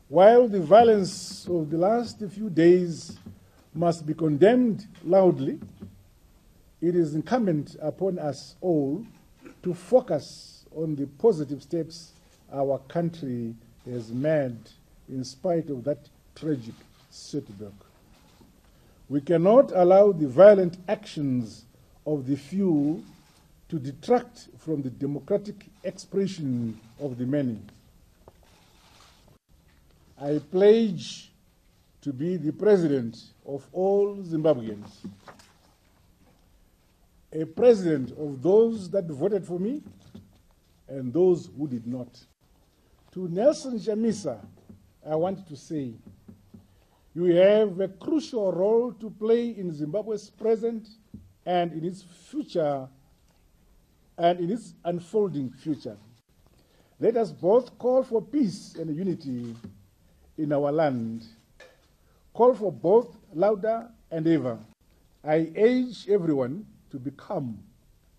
While the violence of the last few days must be condemned loudly, it is incumbent upon us all to focus on the positive steps our country has made in spite of that tragic setback. We cannot allow the violent actions of the few to detract from the democratic expression of the many. I pledge to be the president of all Zimbabweans, a president of those that voted for me and those who did not. To Nelson Chamisa, I want to say, you have a crucial role to play in Zimbabwe's present and in its future and in its unfolding future. Let us both call for peace and unity in our land. Call for both louder and ever. I urge everyone to be calm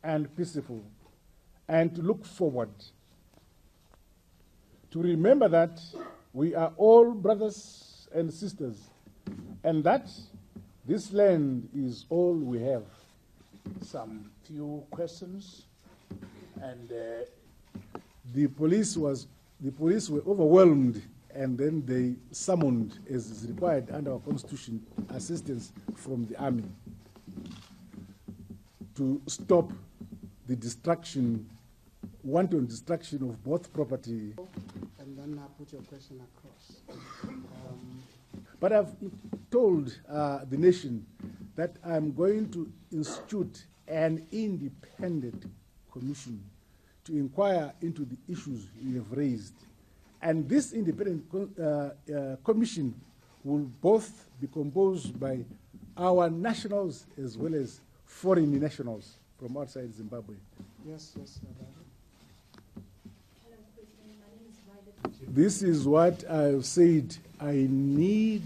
and peaceful and to look forward. To remember that we are all brothers and sisters and that this land is all we have. Some few questions, and the police were overwhelmed, and then they summoned, as is required under our constitution, assistance from the army to stop the destruction, wanton destruction of both property. And then I'll put your question across. But I've told the nation that I'm going to institute an independent commission to inquire into the issues you have raised. And this independent commission will both be composed by our nationals as well as foreign nationals from outside Zimbabwe. Yes, yes. This is what I've said. I need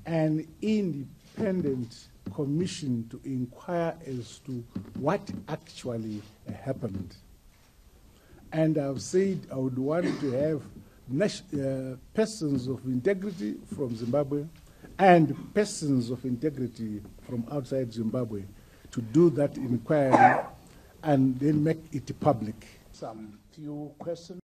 an independent commission to inquire as to what actually happened. And I've said I would want to have persons of integrity from Zimbabwe and persons of integrity from outside Zimbabwe to do that inquiry and then make it public. Some few questions.